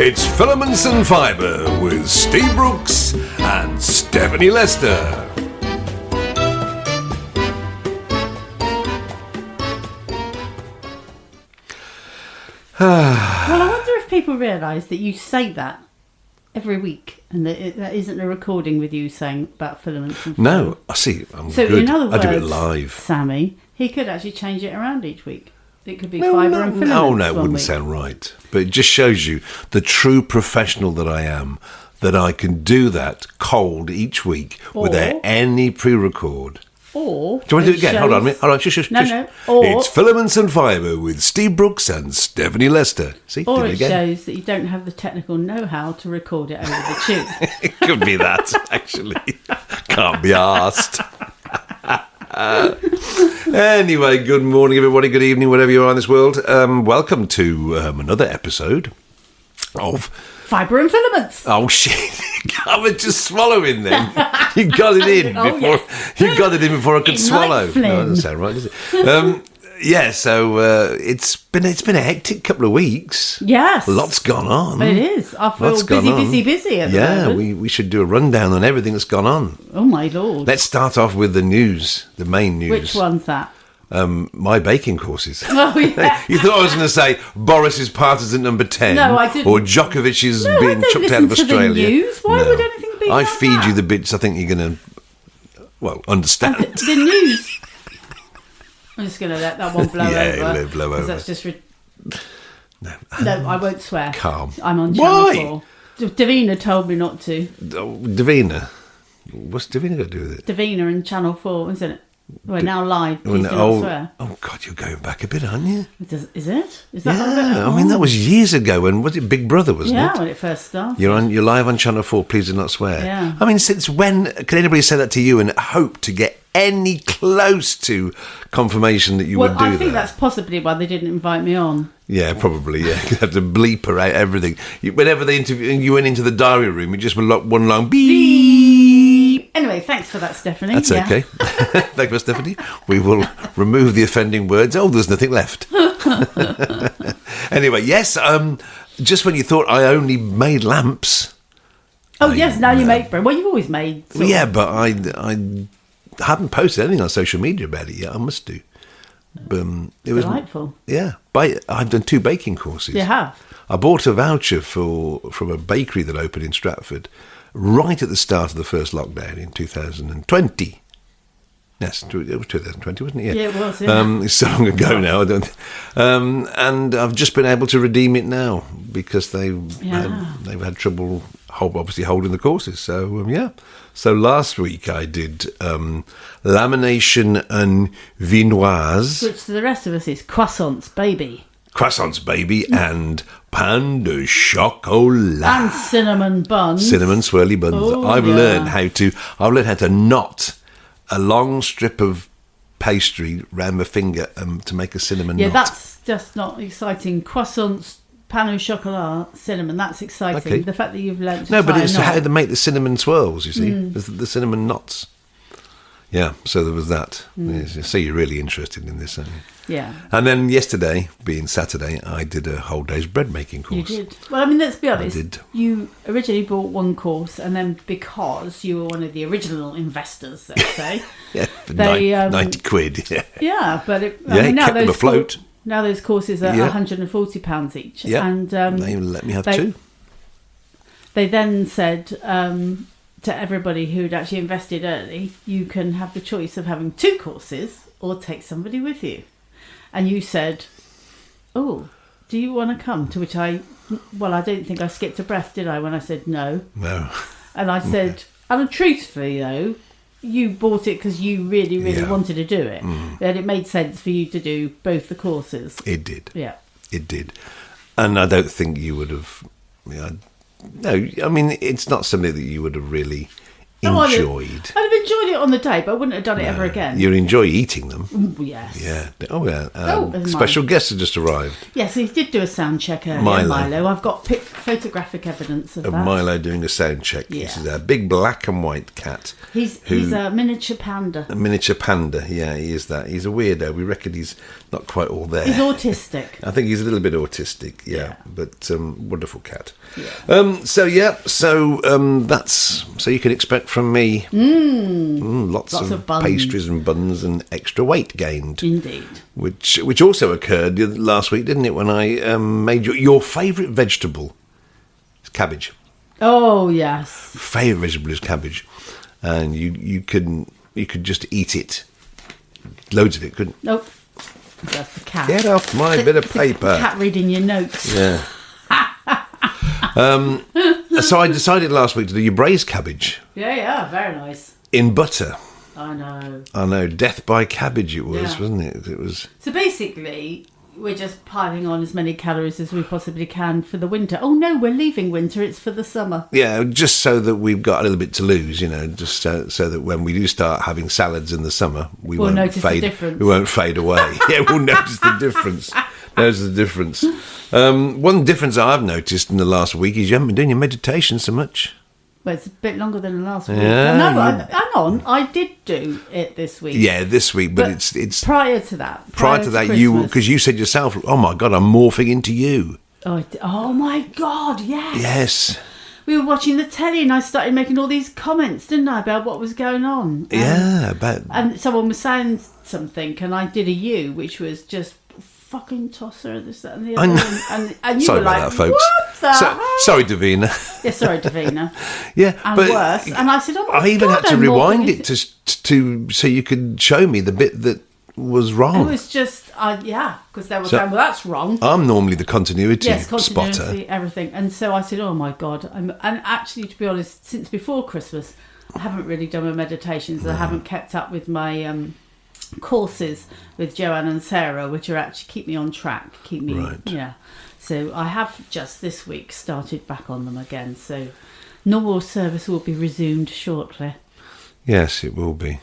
It's Filaments and Fibre with Steve Brooks and Stephanie Lester. Well, I wonder if people realise that you say that every week and that isn't a recording with you saying about filaments and No, I see. I'm so good. in other words, I do it live. Sammy, he could actually change it around each week. It could be fibre and filaments. Oh, no, it one wouldn't week. sound right. But it just shows you the true professional that I am, that I can do that cold each week without any pre-record. Or Do you want to do it again? Hold on a minute. Hold on. Shush. No. Or, it's Filaments and Fibre with Steve Brooks and Stephanie Lester. See, or did it again. shows that you don't have the technical know-how to record it over the tube. It could be that, actually. Can't be asked. Anyway, good morning, everybody. Good evening, wherever you are in this world. Welcome to another episode of Fibre and filaments. Oh shit! I was just swallowing then. You got it in before. Yes. You got it in before I could In swallow. like Flynn. No, that doesn't sound right, does it? Yeah. So it's been a hectic couple of weeks. Yes. Lots gone on. It is. I feel Lots gone on. busy at the moment. we should do a rundown on everything that's gone on. Oh, my Lord. Let's start off with the news, the main news. Which one's that? My baking courses. Oh, yeah. You thought I was going to say Boris's partisan number 10. No, I didn't. Or Djokovic is No, being I don't chucked out of listen to the Australia. news. Why would anything be I like feed that? you the bits I think you're going to, understand. The news. I'm just going to let that one blow Yeah, over. let it blow 'cause over. That's just... No. No, I won't swear. Calm. I'm on Why? Channel 4. Davina told me not to. Oh, Davina. What's Davina got to do with it? Davina and Channel 4, isn't it? We're now live. Please do not swear. Oh, God, you're going back a bit, aren't you? Is it? Is that Yeah, I mean, that was years ago when, was it Big Brother, wasn't Yeah, it? when it first started. You're live on Channel 4, please do not swear. Yeah. I mean, since when can anybody say that to you and hope to get any close to confirmation that you would do that? I think that's possibly why they didn't invite me on. Yeah, probably, yeah. You have to bleep out everything. Whenever they interview, you went into the diary room, you just went one long beep. Anyway, thanks for that, Stephanie. That's okay. Thank you, Stephanie. We will remove the offending words. Oh, there's nothing left. Anyway, yes, just when you thought I only made lamps. Oh, yes, now you make bread. Well, you've always made. Well, yeah, but I haven't posted anything on social media about it yet. I must do. It was delightful. Yeah, I've done 2 baking courses. You have? I bought a voucher from a bakery that opened in Stratford right at the start of the first lockdown in 2020. Yes, it was 2020, wasn't it? Yeah, it was, yeah. It's so long ago now. I don't. And I've just been able to redeem it now because they've had trouble, obviously holding the courses. So yeah. So last week I did lamination and vinoise, Which to the rest of us is croissants, baby. Croissants, baby, and pain de chocolat. And cinnamon buns. Cinnamon swirly buns. Oh, I've yeah. learned how to knot a long strip of pastry round my finger to make a cinnamon Yeah, knot. that's just not exciting. Croissants, pain au chocolat, cinnamon, that's exciting. Okay. The fact that you've learned to No, try but it's a knot. how they make the cinnamon swirls, you see. The cinnamon knots. Yeah, so there was that. Yeah, so you're really interested in this, aren't you? Yeah. And then yesterday, being Saturday, I did a whole day's bread making course. You did. Well, I mean, let's be honest. did. You originally bought one course, and then because you were one of the original investors, let's say. Yeah, for They, 90 quid. Yeah, Yeah, but it kept them afloat. Now those courses are Yeah. £140 each. Yeah, And they let me have 2. They then said to everybody who'd actually invested early, you can have the choice of having 2 courses or take somebody with you. And you said, oh, do you want to come? To which I don't think I skipped a breath, did I, when I said no? No. And I said, and truthfully though, you bought it because you really, really Yeah. wanted to do it. And it made sense for you to do both the courses. It did. Yeah. It did. And I don't think you would have... no, I mean, it's not something that you would have really enjoyed. I'd have enjoyed it on the day, but I wouldn't have done it ever again. You enjoy eating them. Yes. Yeah. Oh, yeah. Special guests have just arrived. Yes, he did do a sound check earlier, Milo. I've got photographic evidence of that. Milo doing a sound check. Yeah. This is a big black and white cat. He's a miniature panda. A miniature panda, yeah, he is that. He's a weirdo. We reckon he's not quite all there. He's autistic. I think he's a little bit autistic, yeah. But wonderful cat. Yeah. So you can expect from me lots of buns. pastries and buns and extra weight gained. Indeed. Which also occurred last week, didn't it? When I made your favourite vegetable, is cabbage. Oh yes. Favourite vegetable is cabbage, and you could just eat it, loads of it, couldn't? Nope. That's the cat. Get off my bit of paper. The cat reading your notes. Yeah. So I decided last week to do your braised cabbage. Yeah, very nice. In butter. I know. Death by cabbage it was, wasn't it? It was. So basically, we're just piling on as many calories as we possibly can for the winter. Oh no, we're leaving winter, it's for the summer. Yeah, just so that we've got a little bit to lose, just so that when we do start having salads in the summer, we'll won't notice fade. The difference. We won't fade away. Yeah, we'll notice the difference. One difference I've noticed in the last week is you haven't been doing your meditation so much. Well, it's a bit longer than the last week. Yeah, no, hang on. I did do it this week. Yeah, this week, but it's prior to that. Prior to that, because you said yourself, "Oh my God, I'm morphing into you." Oh my God, yes. Yes. We were watching the telly, and I started making all these comments, didn't I, about what was going on? And someone was saying something, and I did a you, which was just fucking tosser, this, that, and the other. And you sorry were like, about that, folks. What the hell? Sorry, Davina. Yeah, sorry, Davina. Yeah, and but worse. And I said, oh my I even God, had to rewind it to so you could show me the bit that was wrong. It was just, because they were saying, well, that's wrong. I'm normally the continuity continuity, spotter. Everything. And so I said, oh my God. And actually, to be honest, since before Christmas, I haven't really done my meditations. No. I haven't kept up with my courses with Joanne and Sarah, which are actually keep me on track, So I have just this week started back on them again. So normal service will be resumed shortly. Yes, it will be.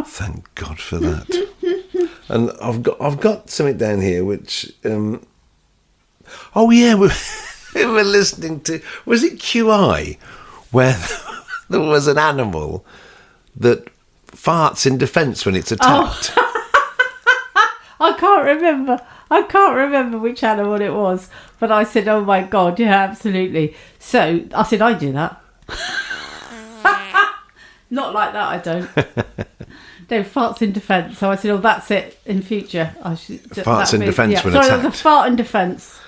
Thank God for that. And I've got something down here which we were listening to, was it QI, where there was an animal that farts in defence when it's attacked. I can't remember which animal it was, but I said, oh my God, yeah, absolutely. So I said, I do that. Not like that, I don't. No, farts in defence. So I said, oh, that's it in future. I should farts in defence when attacked. Sorry, it was a fart in defence.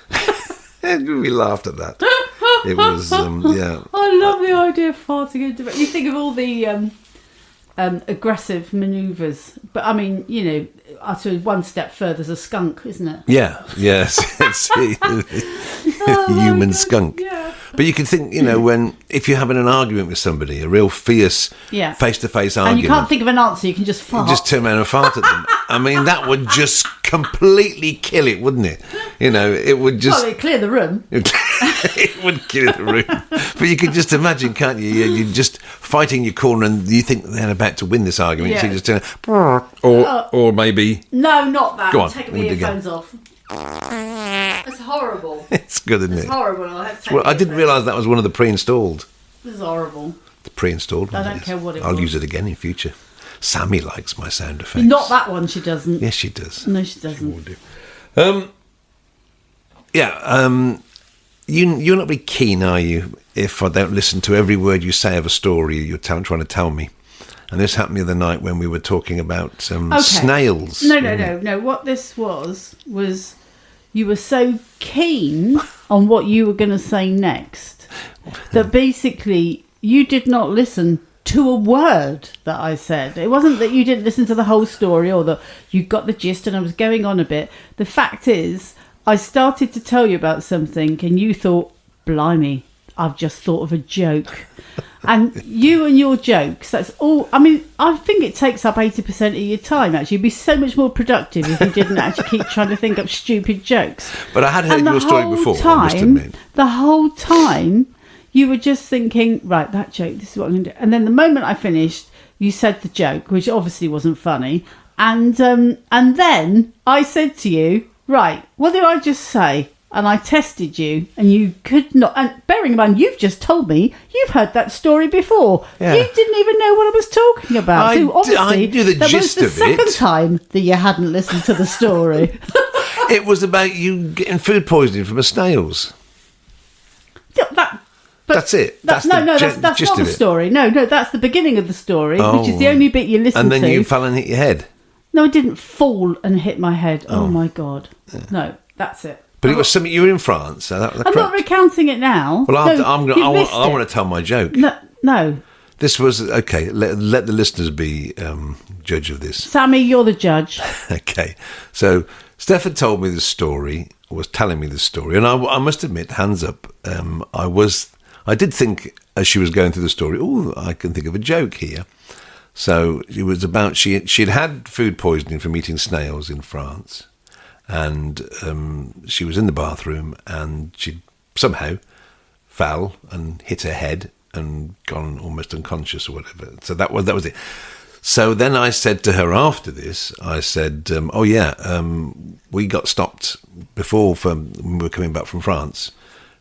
We laughed at that. It was, I love the idea of farting in defence. You think of all the aggressive manoeuvres, but I mean, I suppose one step further is a skunk, isn't it? Yeah, yes, it's human skunk. Yeah. But you can think, if you're having an argument with somebody, a real fierce face-to-face argument, and you can't think of an answer, you can just fart. Just turn around and fart at them. I mean, that would just completely kill it, wouldn't it? It would just... Well, it'd clear the room. It would clear the room. But you can just imagine, can't you? You're just fighting your corner and you think they're about to win this argument. Yeah. So you just turn... Or maybe... No, not that. Go on. Take the earphones off. It's horrible. It's good, isn't it? It's horrible. I didn't realise that was one of the pre-installed. This is horrible. The pre-installed one. I don't care what it I'll was. use it again in future. Sammy likes my sound effects. Not that one, she doesn't. Yes, she does. No, she doesn't. She will do. You're not very keen, are you, if I don't listen to every word you say of a story you're trying to tell me? And this happened the other night when we were talking about snails. No. What this was you were so keen on what you were going to say next that basically you did not listen to a word that I said. It wasn't that you didn't listen to the whole story or that you got the gist and I was going on a bit. The fact is, I started to tell you about something and you thought, blimey, I've just thought of a joke. And you and your jokes, that's all. I mean, I think it takes up 80% of your time, actually. You'd be so much more productive if you didn't actually keep trying to think up stupid jokes. But I had heard your story before, I must admit. The whole time, you were just thinking, right, that joke, this is what I'm going to do. And then the moment I finished, you said the joke, which obviously wasn't funny. And then I said to you, right, what did I just say? And I tested you, and you could not. And bearing in mind, you've just told me you've heard that story before. Yeah. You didn't even know what I was talking about. So obviously, I knew the gist of it. That was the second time that you hadn't listened to the story. It was about you getting food poisoning from the snails. That's it. That's not the story. No, that's the beginning of the story, which is the only bit you listened to. And then you fell and hit your head. No, I didn't fall and hit my head. Oh my God. Yeah. No, that's it. But it was something, you were in France. So I'm not recounting it now. Well, I want to tell my joke. No. This was, okay, let the listeners be judge of this. Sammy, you're the judge. Okay. So Steph told me the story, was telling me the story, and I must admit, hands up, I did think as she was going through the story, I can think of a joke here. So it was about, she'd had food poisoning from eating snails in France. And she was in the bathroom, and she somehow fell and hit her head and gone almost unconscious or whatever. So that was it. So then I said to her after this, I said, we got stopped before when we were coming back from France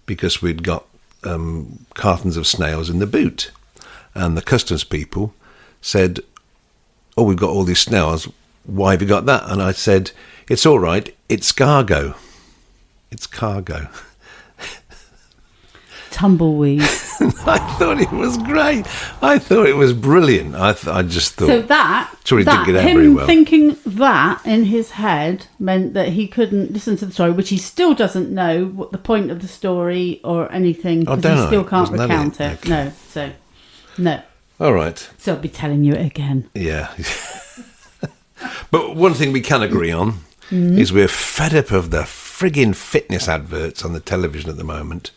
because we'd got cartons of snails in the boot. And the customs people said, we've got all these snails. Why have you got that? And I said, it's all right. It's cargo. It's cargo. Tumbleweed. I thought it was great. I thought it was brilliant. I just thought. So that didn't get out very well. Thinking that in his head meant that he couldn't listen to the story, which he still doesn't know what the point of the story or anything, because he still can't recount it. Okay. No. So, no. All right. So I'll be telling you it again. Yeah. But one thing we can agree on is we're fed up of the frigging fitness adverts on the television at the moment.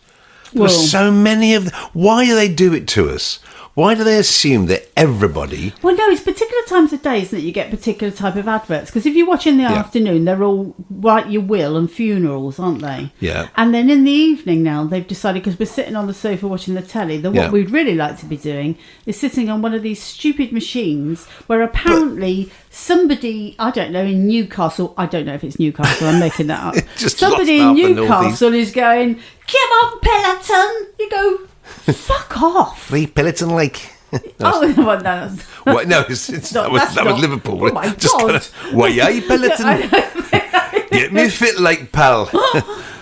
There's so many of them. Why do they do it to us? Why do they assume that everybody... Well, no, it's particular times of day, isn't it? You get particular type of adverts. Because if you watch in the afternoon, they're all Right Your Will and funerals, aren't they? Yeah. And then in the evening now, they've decided, because we're sitting on the sofa watching the telly, that what we'd really like to be doing is sitting on one of these stupid machines where apparently somebody, I don't know, in Newcastle, I don't know if it's Newcastle, I'm making that up. Somebody in Newcastle is going, come on, Peloton. You go... Fuck off! The Peloton Lake. No, that was Liverpool. Oh my God! Why, Peloton? Get me fit, like pal.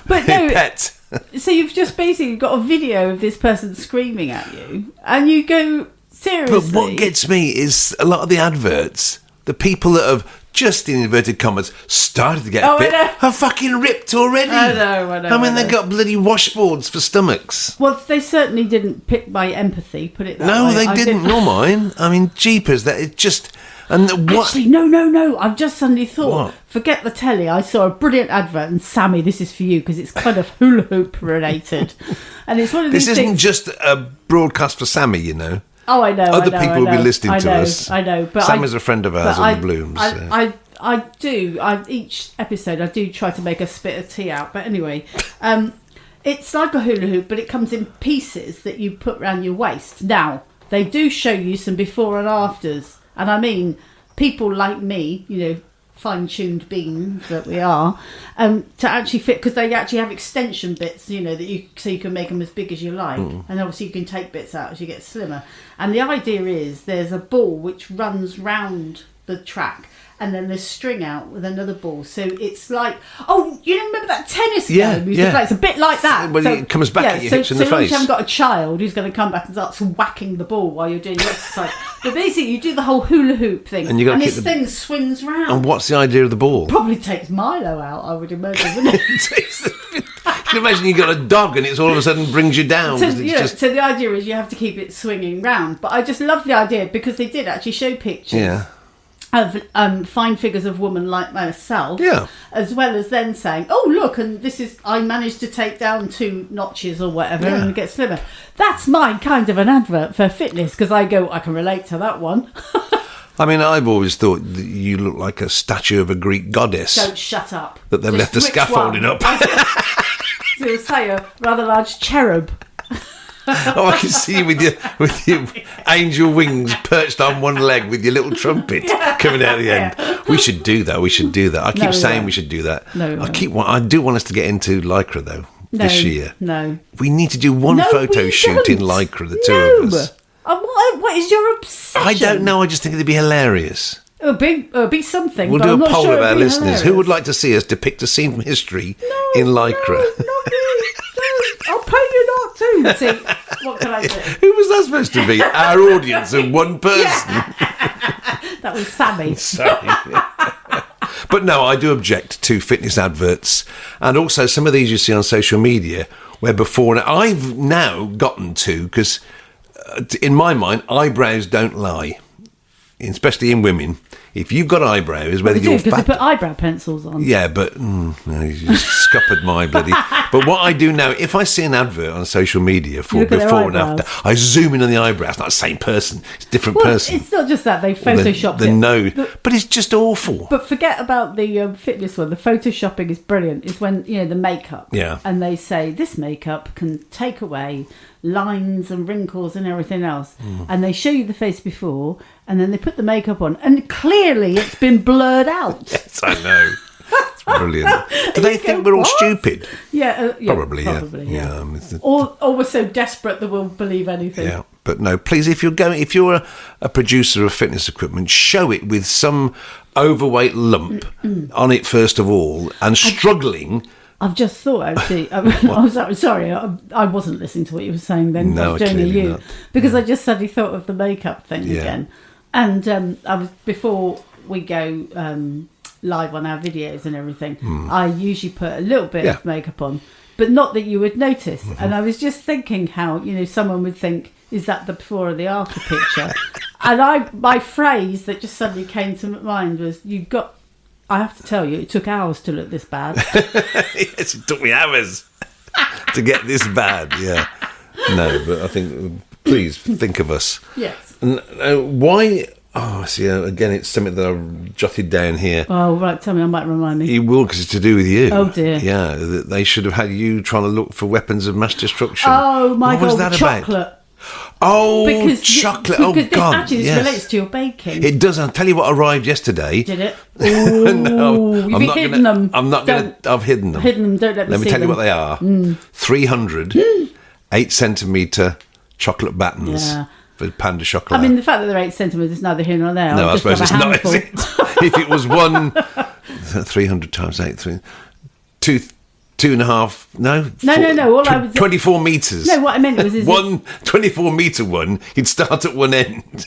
But no, pet. So you've just basically got a video of this person screaming at you, and you go, seriously. But what gets me is a lot of the adverts. The people that have just, in inverted commas, started to get fit are fucking ripped already. I know. I mean, they've got bloody washboards for stomachs. Well, they certainly didn't pick my empathy, put it that way. No, they didn't. Nor mine. I mean, jeepers, that it just... And what? Actually, no. I've just suddenly thought, forget the telly. I saw a brilliant advert, and Sammy, this is for you, because it's kind of hula hoop related. And it's one of these things... This isn't just a broadcast for Sammy, you know. Oh, I know. Other people will be listening to us. I know. But Sam is a friend of ours on the Blooms. Each episode, I do try to make a spit of tea out. But anyway, it's like a hula hoop, but it comes in pieces that you put around your waist. Now, they do show you some before and afters. And I mean, people like me, you know, fine-tuned beings that we are, to actually fit, because they actually have extension bits, you know, so you can make them as big as you like, and obviously you can take bits out as you get slimmer. And the idea is there's a ball which runs round the track, and then there's string out with another ball. So it's like, you remember that tennis game? It's a bit like that. Well, it comes back at you, hits in the face. So you haven't got a child who's going to come back and start whacking the ball while you're doing your exercise. But basically, you do the whole hula hoop thing, and this thing swings round. And what's the idea of the ball? Probably takes Milo out, I would imagine, wouldn't it? You can imagine you've got a dog and it's all of a sudden brings you down. So the idea is you have to keep it swinging round. But I just love the idea, because they did actually show pictures of fine figures of women like myself, as well as then saying, look, and this is, I managed to take down 2 notches or whatever and get slimmer. That's my kind of an advert for fitness, because I can relate to that one. I mean, I've always thought that you look like a statue of a Greek goddess. Don't shut up. That they've left the scaffolding up. So say a rather large cherub. Oh, I can see you with your angel wings perched on one leg with your little trumpet coming out the end. We should do that. I keep saying we should do that. I do want us to get into Lycra though this year. No, we need to do one photo shoot in Lycra, the two of us. What is your obsession? I don't know. I just think it'd be hilarious. It'll be something. We'll but do I'm a not poll sure of our listeners. hilarious. Who would like to see us depict a scene from history in Lycra? No, not me. Don't. I'll pay you not to. See, what can I do? Who was that supposed to be? Our audience of one person. That was Sammy. Sorry. But no, I do object to fitness adverts, and also some of these you see on social media where before, and I've now gotten to, because in my mind, eyebrows don't lie, especially in women. If you've got eyebrows, whether you're because fat, they put eyebrow pencils on. yeah, but no, you just scuppered my bloody. But what I do now, if I see an advert on social media for before and after, I zoom in on the eyebrow. It's not the same person; it's a different person. It's not just that they photoshopped the it. nose, but it's just awful. But forget about the fitness one. The photoshopping is brilliant. It's when the makeup. Yeah. And they say this makeup can take away lines and wrinkles and everything else, and they show you the face before, and then they put the makeup on, and clearly it's been blurred out. Yes, I know. It's brilliant. Do they think we're all stupid? Yeah, Probably. yeah. Or we're so desperate that we'll believe anything. Yeah, but no, please, if you're a producer of fitness equipment, show it with some overweight lump on it first of all, and struggling. I've just thought, actually, I'm sorry, I wasn't listening to what you were saying then. No, I was doing clearly not. Because I just suddenly thought of the makeup thing again. And I was, before we go live on our videos and everything, I usually put a little bit of makeup on, but not that you would notice. And I was just thinking how, someone would think, is that the before or the after picture? And my phrase that just suddenly came to mind was, I have to tell you, it took hours to look this bad. Yes, it took me hours to get this bad. Yeah, no, but I think please think of us. Yes. And why? Oh, see, again, it's something that I've jotted down here. Oh, right. Tell me, I might remind me. You will, because it's to do with you. Oh dear. Yeah, they should have had you trying to look for weapons of mass destruction. Oh my God, God, that chocolate. About? Oh, chocolate! Because God, actually, this relates to your baking. It does. I'll tell you what arrived yesterday. Did it? No, you've hidden them. I'm not going to. I've hidden them. Hidden them. Don't let me see them. Let me tell you what they are. 300 8-centimetre chocolate battens for Panda chocolate. I mean, the fact that they're 8 centimetres is neither here nor there. No, I suppose it's not. Is it? If it was 300 times 8, 2.5. No. All I was 24 metres. No, what I meant was one 24-metre one. You'd start at one end.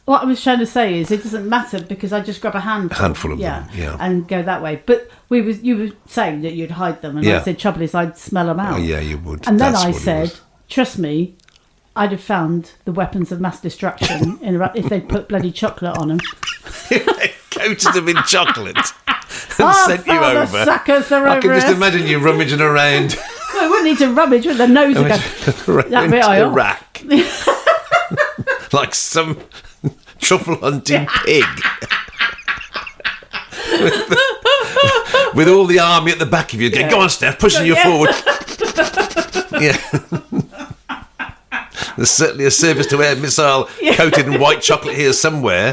What I was trying to say is, it doesn't matter because I just grab a handful of them, and go that way. But you were saying that you'd hide them, and I said, trouble is, I'd smell them out. Oh, yeah, you would. And then I said, trust me, I'd have found the weapons of mass destruction if they'd put bloody chocolate on them. They coated them in chocolate and sent you over. The suckers are I can over just it. imagine you rummaging around. I wouldn't need to rummage with the nose again. That bit I rack. Like some truffle hunting pig. With all the army at the back of you. Go on, Steph, pushing you forward. Yeah. There's certainly a surface-to-air missile coated in white chocolate here somewhere.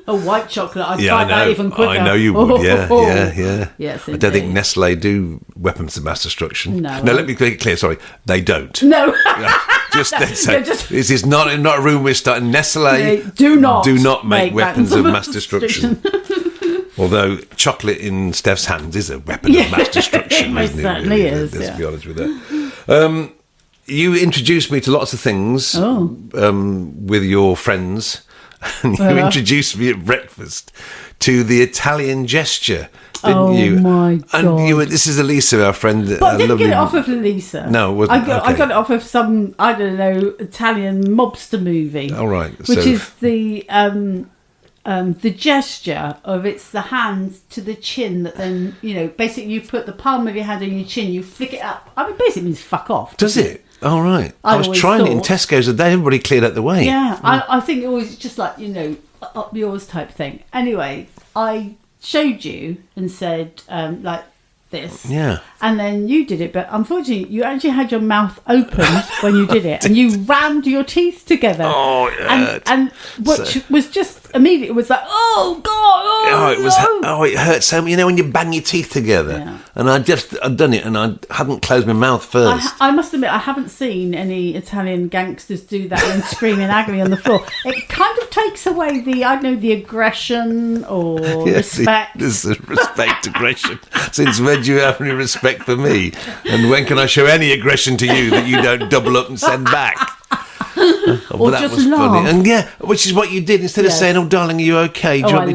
A white chocolate, I'd find that even quicker. I know you would, yeah. Yes, I don't think Nestle do weapons of mass destruction. No, let me make it clear, sorry, they don't. No. This is not a room we're starting. Nestle do not make weapons of mass destruction. Although chocolate in Steph's hands is a weapon of mass destruction, it certainly is. Let's be honest with that. You introduced me to lots of things with your friends. And you introduced me at breakfast to the Italian gesture, didn't you? Oh my God! And this is Elisa, our friend. But I didn't get it off of Elisa. No, it wasn't. I got it off of some, I don't know, Italian mobster movie. All right, which is the gesture of, it's the hand to the chin that then, basically you put the palm of your hand on your chin, you flick it up. I mean, basically it means fuck off. Does it? All right. I was trying it in Tesco's the day everybody cleared out the way. Yeah, I think it was just like, up yours type thing. Anyway, I showed you and said, this. Yeah. And then you did it, but unfortunately, you actually had your mouth open when you did it, and you rammed your teeth together. Oh, yeah. And which was just immediately, it was like, oh, God, it hurt so much. You know, when you bang your teeth together. Yeah. And I'd done it, and I hadn't closed my mouth first. I must admit, I haven't seen any Italian gangsters do that and scream in agony on the floor. It kind of takes away the aggression or respect. There's respect, aggression. Since when do you have any respect for me? And when can I show any aggression to you that you don't double up and send back? Or that just was laugh. funny. And yeah, which is what you did. Instead of saying, "Oh, darling, are you okay? Do you want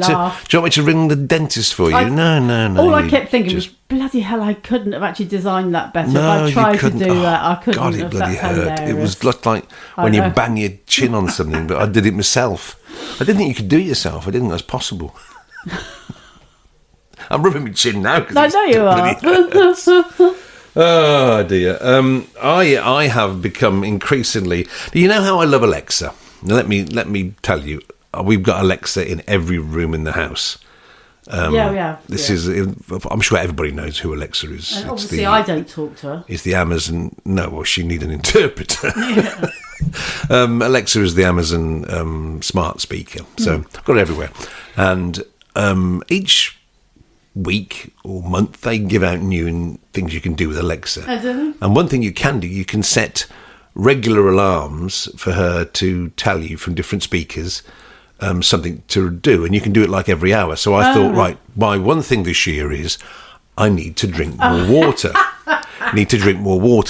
me to ring the dentist for you?" No. All I kept thinking was, bloody hell, I couldn't have actually designed that better. No, if I tried you couldn't. to do that, I couldn't God, have. it bloody That's hurt. hilarious. It was just like when you bang your chin on something, but I did it myself. I didn't think you could do it yourself. I didn't think that was possible. I'm rubbing my chin now. I know you are. Oh dear. I have become increasingly. Do you know how I love Alexa? Now, let me tell you. We've got Alexa in every room in the house. This is. I'm sure everybody knows who Alexa is. And obviously, I don't talk to her. It's the Amazon. No, well, she needs an interpreter. Yeah. Alexa is the Amazon smart speaker. So I've got it everywhere, and each week or month they give out new things you can do with Alexa. And one thing you can do, you can set regular alarms for her to tell you from different speakers something to do, and you can do it like every hour. So I thought, right, my one thing this year is I need to drink more water.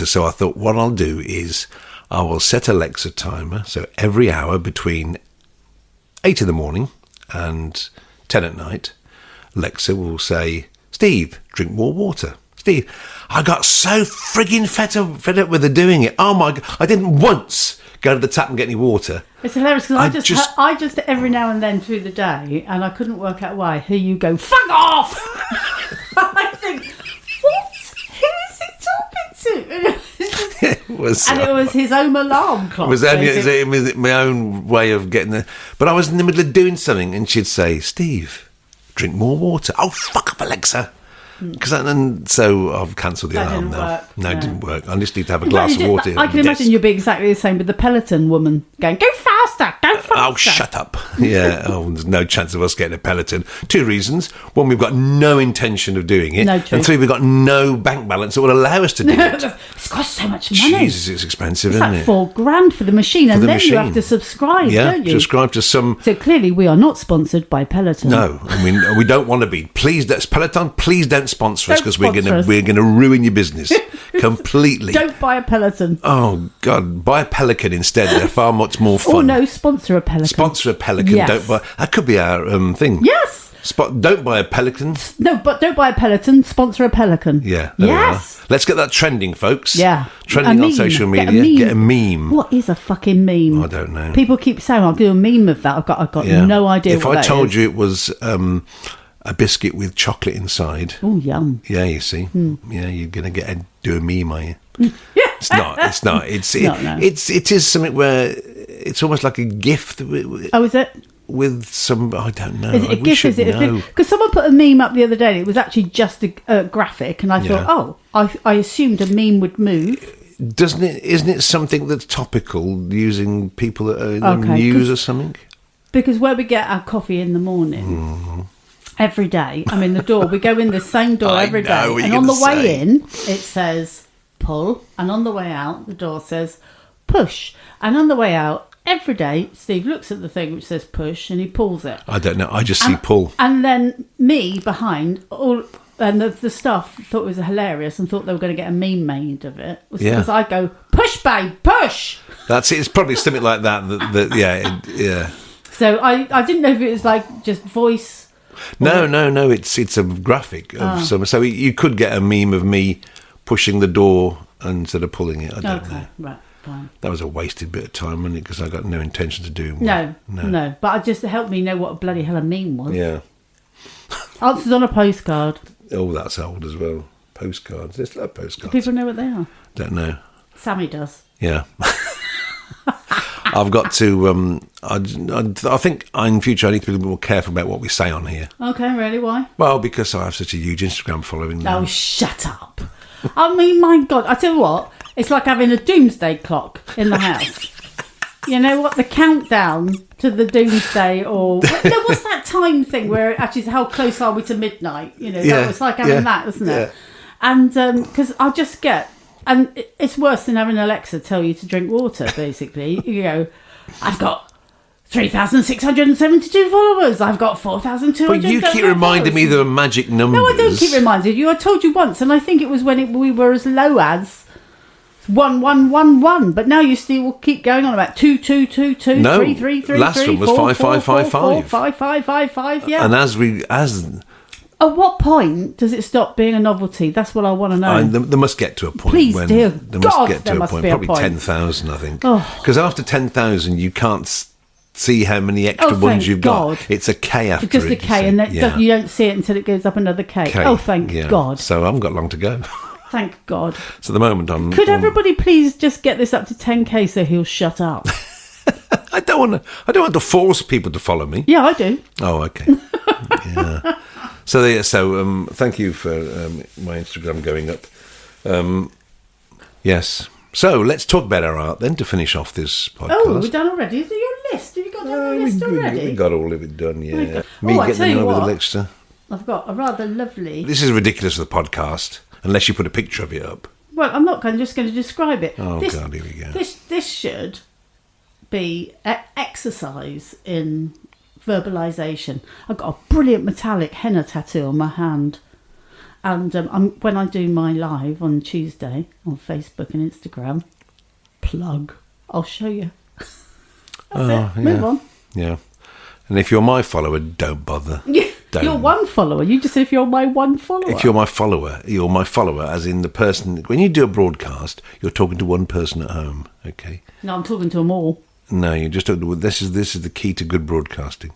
So I thought what I'll do is I will set Alexa timer, so every hour between 8 in the morning and 10 at night, Alexa will say, Steve, drink more water. Steve, I got so frigging fed up with her doing it. Oh my God, I didn't once go to the tap and get any water. It's hilarious because I just every now and then through the day, and I couldn't work out why, hear you go, fuck off! I think, what? Who is he talking to? It was his own alarm clock. It was my own way of getting there. But I was in the middle of doing something and she'd say, Steve, drink more water. Oh, fuck up, Alexa. So I've cancelled the alarm now. It didn't work. I just need to have a glass of water. I can imagine you'll be exactly the same with the Peloton woman going, go faster, go faster. Oh, shut up. Yeah, there's no chance of us getting a Peloton. 2 reasons. 1, we've got no intention of doing it. No, true. And 3, we've got no bank balance that would allow us to do it. It's cost so much money. Jesus, it's expensive, isn't it? It's like $4,000 for the machine, and then you have to subscribe, don't you? Subscribe to some... So clearly we are not sponsored by Peloton. No, I mean, we don't want to be. Please, Peloton, please don't sponsor us, because we're going to ruin your business completely. Don't buy a Peloton. Oh God, buy a Pelican instead. They're far much more fun. Oh no, sponsor a Pelican. Sponsor a Pelican. Yes. Don't buy. That could be our thing. Yes. Don't buy a Pelican. No, but don't buy a Peloton. Sponsor a Pelican. Yeah. Yes. Let's get that trending, folks. Yeah. Trending on social media. Get a meme. What is a fucking meme? I don't know. People keep saying I'll do a meme of that. I've got no idea. If I told you it was a biscuit with chocolate inside. Oh, yum. Yeah, you see. Yeah, you're going to do a meme, are you? It's not. It is something where it's almost like a gift. Oh, is it? With some, I don't know. Is it a gift? Is it because someone put a meme up the other day? It was actually just a graphic, and I thought, I assumed a meme would move. Doesn't it? Isn't it something that's topical, using people that are in the news or something? Because where we get our coffee in the morning. Every day, I'm in the door. We go in the same door every day. And on the way in, it says pull. And on the way out, the door says push. And on the way out, every day, Steve looks at the thing which says push and he pulls it. I don't know. I just see pull. And then me behind, and the staff thought it was hilarious and thought they were going to get a meme made of it. Because I go, push, babe, push. That's it. It's probably something like that. Yeah. So I didn't know if it was like just voice. No. It's a graphic of some. So you could get a meme of me pushing the door instead of pulling it. I don't know. Right, fine. That was a wasted bit of time, wasn't it? Because I got no intention to do one. No. But it just helped me know what a bloody hell a meme was. Yeah. Answers on a postcard. Oh, that's old as well. Postcards. There's a lot of postcards. Do people know what they are? Don't know. Sammy does. Yeah. I've got to. I think in future I need to be a little more careful about what we say on here. Okay, really? Why? Well, because I have such a huge Instagram following now. Oh, shut up. I mean, my God. I tell you what, it's like having a doomsday clock in the house. You know what? The countdown to the doomsday, or there was that time thing where actually how close are we to midnight? You know, that was like having that, wasn't it? And because I just get, and it's worse than having Alexa tell you to drink water. Basically, you go, I've got 3,672 followers. I've got 4,200. But you keep reminding me the magic numbers. No, I don't keep reminding you. I told you once, and I think it was when we were as low as 1111, but now you still keep going on about 2222 No, 3333 last one was 5555. 5555. Yeah. And as at what point does it stop being a novelty? That's what I want to know. there must get to a point. Please, when dear there God, must get there to a must point. be a Probably point. 10,000, I think. Oh. Because after 10,000, you can't see how many extra thank ones you've God. got. It's a K after Just it. a K, and you don't see it until it goes up another K. Oh, thank God. So I haven't got long to go. Thank God. So at the moment, Could everybody please just get this up to 10K so he'll shut up? I don't want to force people to follow me. Yeah, I do. Oh, okay. Yeah. So thank you for my Instagram going up. Yes. So let's talk about our art then to finish off this podcast. Oh, we're done already. Is it your list? Have you got your list already? We got all of it done, yeah. I Getting tell you over what. the Lexter. I've got a rather lovely... This is ridiculous for the podcast, unless you put a picture of it up. Well, I'm not just going to describe it. Oh, God, here we go. This should be exercise in verbalisation. I've got a brilliant metallic henna tattoo on my hand. And when I do my live on Tuesday on Facebook and Instagram, plug, I'll show you. That's it. Move on. Yeah. And if you're my follower, don't bother. Don't. You're one follower. You just said if you're my one follower. If you're my follower, as in the person. When you do a broadcast, you're talking to one person at home. Okay. No, I'm talking to them all. No, you're just talking to. This is the key to good broadcasting.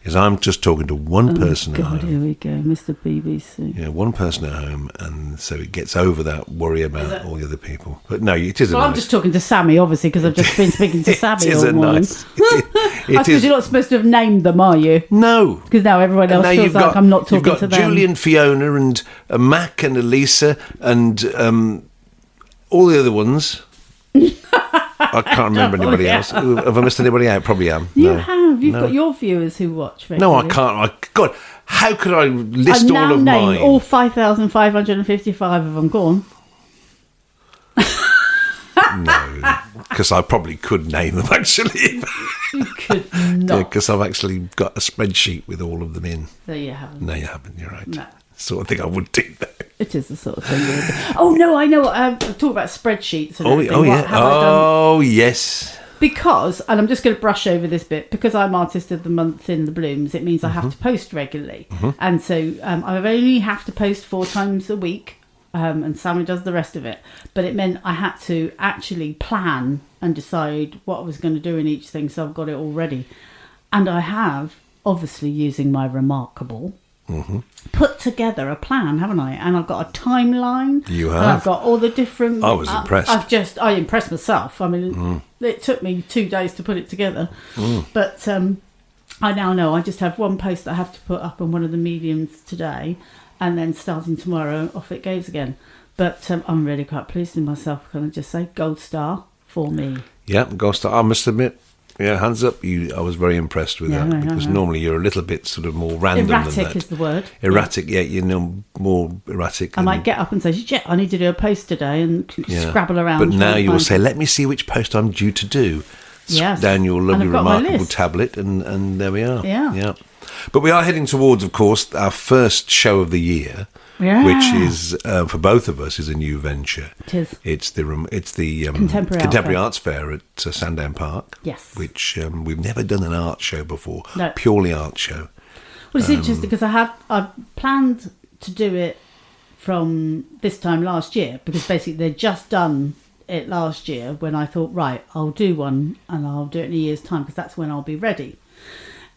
Is I'm just talking to one person at home. Here we go, Mr. BBC. Yeah, one person at home, and so it gets over that worry about all the other people. But no, it is. Well, I'm just talking to Sammy, obviously, because I've just been speaking to Sammy. It is all morning. I suppose you're not supposed to have named them, are you? No, because now everyone else feels like I'm not talking to them. You've got Julian, Fiona, and Mac, and Elisa, and all the other ones. I can't remember anybody else. Have I missed anybody out? Probably am. You have. You've got your viewers who watch regularly. No, I can't. God, how could I list all of mine? All 5,555 of them gone. No, because I probably could name them, actually. You could not. Yeah, because I've actually got a spreadsheet with all of them in. No, you haven't. No, you haven't. You're right. No. Sort of thing I would do that. It is the sort of thing you would do. Oh, no, I know. Talk about spreadsheets. And yeah. Oh, yes. Because, and I'm just going to brush over this bit, because I'm Artist of the Month in the Blooms, it means I have to post regularly. And so I only have to post 4 times a week, and Sammy does the rest of it. But it meant I had to actually plan and decide what I was going to do in each thing, so I've got it all ready. And I have, obviously using my Remarkable, put together a plan, haven't I? And I've got a timeline. You have. And I've got all the different... I was impressed. I impressed myself. I mean, it took me 2 days to put it together. But I now know I just have one post that I have to put up on one of the mediums today, and then starting tomorrow, off it goes again. But I'm really quite pleased with myself. Can I just say, gold star for me. Yeah, gold star. I must admit, yeah, hands up. I was very impressed with that, because normally you're a little bit sort of more random erratic than that. Is the word. Erratic, yeah, more erratic. I might get up and say, "Shit, I need to do a post today," and scrabble around. But now you will say, "Let me see which post I'm due to do." Yes. Down your lovely Remarkable tablet, and there we are. Yeah. But we are heading towards, of course, our first show of the year. Yeah. Which is for both of us is a new venture. It is. It's the Contemporary Arts Fair at Sandown Park. Yes. Which we've never done an art show before. No. Purely art show. Well, it's interesting because I planned to do it from this time last year, because basically they'd just done it last year when I thought, right, I'll do one and I'll do it in a year's time because that's when I'll be ready.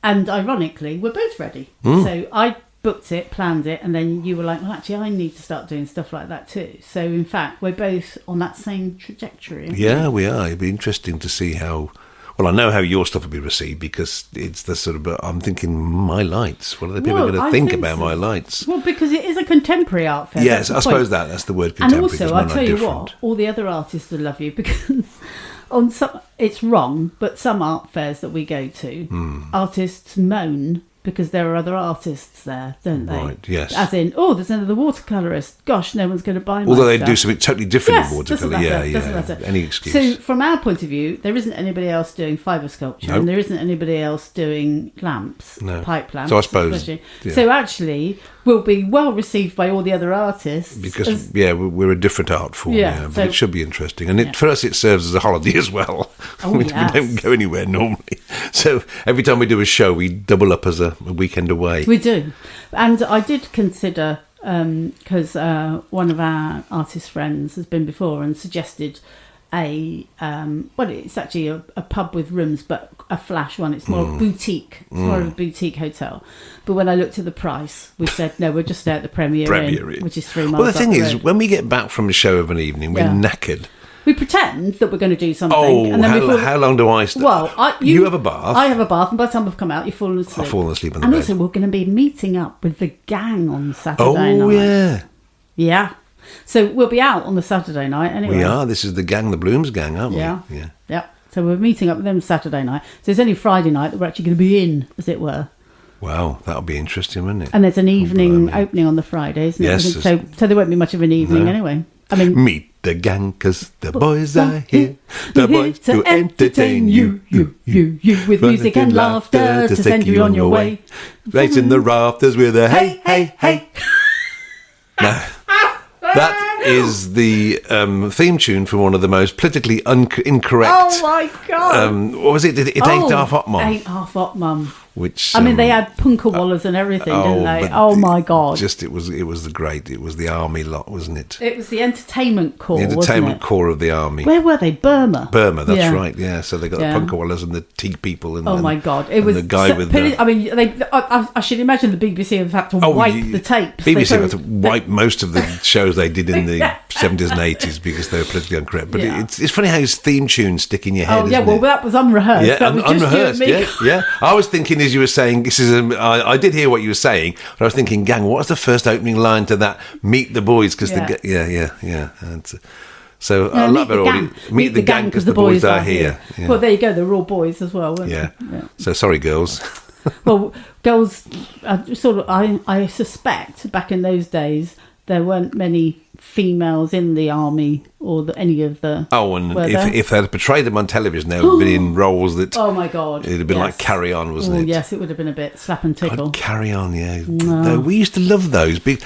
And ironically, we're both ready. So I booked it, planned it, and then you were like, well, actually, I need to start doing stuff like that too. So, in fact, we're both on that same trajectory. Yeah, we are. It'd be interesting to see how Well, I know how your stuff will be received because it's the sort of. But I'm thinking, my lights. What are the people going to think about my lights? Well, because it is a contemporary art fair. Yes, I suppose that's the word contemporary. And also, I'll tell you what, all the other artists will love you because on some, it's wrong, but some art fairs that we go to, artists moan because there are other artists there, don't they? Right, yes. As in, there's another watercolourist. Gosh, no one's going to buy my Although they stuff. do something totally different in Yes, watercolour. doesn't matter. Any excuse. So, from our point of view, there isn't anybody else doing fibre sculpture, Nope. and there isn't anybody else doing lamps, No. pipe lamps. So I suppose, especially. yeah. So actually, we'll be well received by all the other artists Because we're a different art form, but so- it should be interesting, and for us it serves as a holiday as well. Oh, we yes. don't go anywhere normally, so every time we do a show, we double up as a weekend away. We do, and I did consider because one of our artist friends has been before and suggested it's actually a pub with rooms, but a flash one. It's more boutique. It's more of a boutique hotel. But when I looked at the price, we said no. We'll just stay at the Premier Inn, which is 3 miles. Well, the thing up is, road. when we get back from a show of an evening, we're knackered. We pretend that we're going to do something. Oh, and then how long do I stay? Well, you have a bath. I have a bath, and by the time I've come out, you've fallen asleep. I've fallen asleep on the and bed. also, we're going to be meeting up with the gang on Saturday night. Oh, yeah. Yeah. So we'll be out on the Saturday night anyway. We are. This is the gang, the Blooms gang, aren't we? Yeah. Yeah. Yeah. So we're meeting up with them Saturday night. So it's only Friday night that we're actually going to be in, as it were. Wow, that'll be interesting, won't it? And there's an evening opening on the Friday, isn't Yes. it? So there won't be much of an evening anyway. I mean, meet the gang, 'cause the boys are here. The boys to entertain you, with music and laughter to send you on your way. Raising the rafters with a hey, hey, hey. Now, that is the theme tune for one of the most politically incorrect. Oh my God! What was it? It ain't half hot, Mum. Ain't half hot, Mum. Which I mean, they had punkerwallers and everything, didn't they? but Oh my God! It was the army lot, wasn't it? It was the entertainment corps. The entertainment wasn't it? corps of the army. Where were they? Burma. That's right. Yeah, so they got the punkerwallers and the tea people and oh my God! It and was the guy with the. I mean, I should imagine the BBC have had to wipe the tapes. BBC had to wipe most of the shows they did in the 70s and 80s because they were politically incorrect. But it's funny how his theme tunes stick in your head. Oh yeah, isn't it? that was unrehearsed. Yeah, that was just unrehearsed. you and me. Yeah. I was thinking as you were saying, I did hear what you were saying, but I was thinking, gang, what's the first opening line to that? Meet the boys, because yeah. And, so I love it all. Meet the gang because the boys are here. Yeah. Well, there you go. They're all boys as well, weren't Yeah. they? Yeah. So sorry, girls. Well, girls, I suspect back in those days there weren't many females in the army or any of the. Oh, and if they'd portrayed them on television, they would have been in roles that. Oh my God! It'd have been like Carry On, wasn't it? Yes, it would have been a bit slap and tickle. God, Carry On, yeah. No, we used to love those. We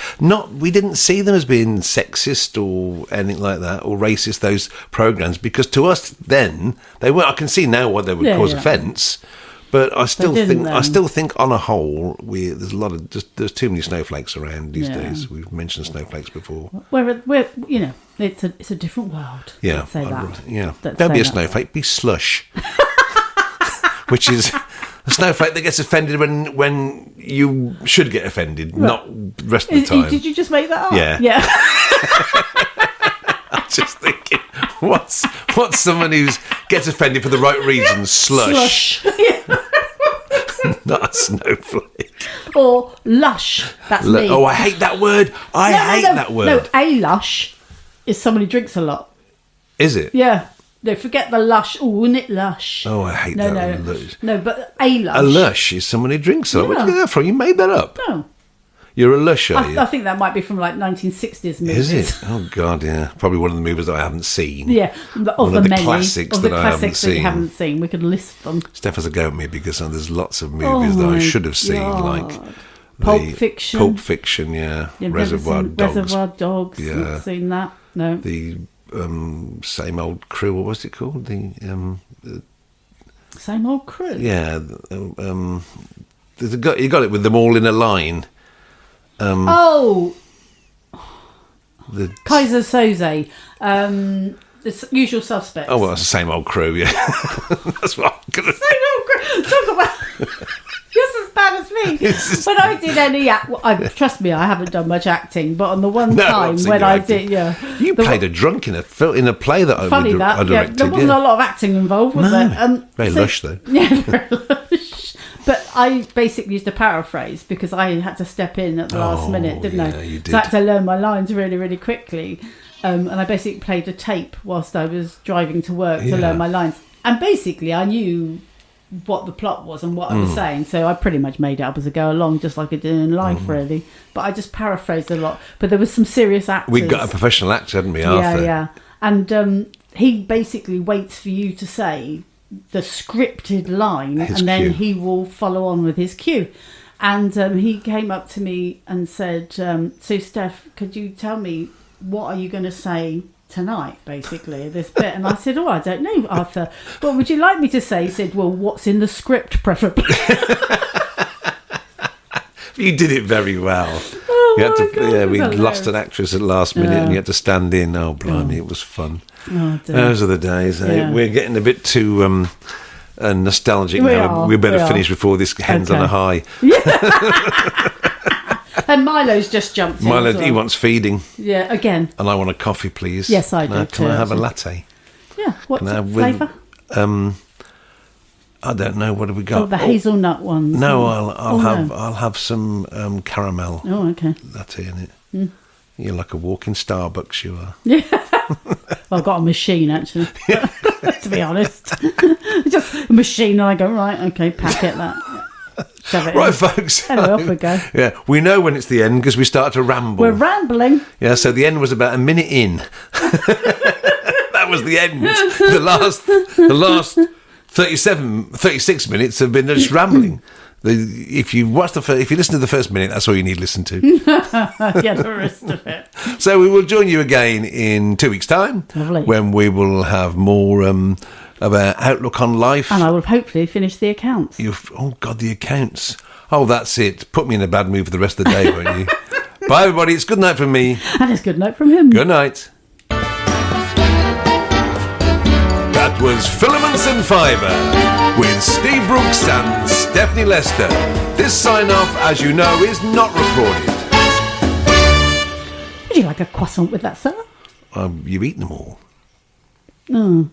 didn't see them as being sexist or anything like that or racist. Those programs, because to us then they were. I can see now why they would cause offence. But I still think, on a whole, there's a lot of there's too many snowflakes around these days. We've mentioned snowflakes before. We're it's a different world. Yeah, let's say that. Yeah, Let's don't say be a that. snowflake, be slush. Which is a snowflake that gets offended when you should get offended, not the rest of the time. Did you just make that up? Yeah. I'm just thinking, what's someone who gets offended for the right reasons? Slush. Not a snowflake. Or lush. That's me. Oh, I hate that word. I hate that word. No, a lush is someone who drinks a lot. Is it? Yeah. No, forget the lush. Oh, isn't it lush? Oh, I hate that. No, but a lush. A lush is someone who drinks a lot. Where'd you get that from? You made that up. No. You're a lush, are you? I think that might be from like 1960s movies. Is it? Oh God, yeah. Probably one of the movies that I haven't seen. Yeah, one of the classics that I haven't seen. You haven't seen. We could list them. Steph has a go at me because there's lots of movies that I should have seen, like Pulp Fiction. Yeah. Reservoir Dogs. Yeah, I've seen that. No. The Same Old Crew. What was it called? The Same Old Crew. Yeah. You got it with them all in a line. Kaiser Soze. The Usual Suspects. Oh, well, it's the Same Old Crew, yeah. That's what I'm going to say. Same Old Crew. Talk about... You're as bad as me. When I did any trust me, I haven't done much acting, but on the one time when I did, you played a drunk in a play that I directed. There wasn't a lot of acting involved, was there? Very lush though. Yeah, very lush. But I basically used to paraphrase because I had to step in at the last minute, didn't I? You did. So I had to learn my lines really, really quickly. And I basically played a tape whilst I was driving to work to learn my lines. And basically I knew what the plot was and what I was saying. So I pretty much made it up as I go along, just like I did in life, really. But I just paraphrased a lot. But there was some serious actors. We got a professional actor, hadn't we, Arthur? Yeah. And he basically waits for you to say the scripted line, and then he will follow on with his cue. And he came up to me and said, so Steph, could you tell me what are you going to say tonight, basically, this bit? And I said, I don't know, Arthur, what would you like me to say? He said, well, what's in the script, preferably. You did it very well. We lost an actress at the last minute and you had to stand in. Oh, blimey, it was fun. Those are the days. We're getting a bit too nostalgic now. We better finish before this ends on a high. And Milo's just jumped in. Milo, he wants feeding. Yeah, again. And I want a coffee, please. Yes, I do. Can I have a latte? Yeah, what's the flavour? I don't know. What have we got? The hazelnut ones. No, I'll have some caramel. Oh, okay. Latte in it. You're like a walking Starbucks, you are. Yeah. Well, I've got a machine, actually, to be honest. Just a machine, and I go, right, okay, packet that. Shove it Right, in. Folks. Anyway, off we go. Yeah, we know when it's the end because we start to ramble. We're rambling. Yeah, so the end was about a minute in. That was the end. The last 36 minutes have been just rambling. If you listen to the first minute, that's all you need to listen to. Yeah, the rest of it. So we will join you again in 2 weeks' time. Lovely. When we will have more of our outlook on life. And I will hopefully finish the accounts. Oh, God, the accounts. Oh, that's it. Put me in a bad mood for the rest of the day, won't you? Bye, everybody. It's good night from me. And it's good night from him. Good night. That was Filaments and Fibre with Steve Brooks and Stephanie Lester. This sign-off, as you know, is not recorded. Would you like a croissant with that, sir? You've eaten them all. Oh.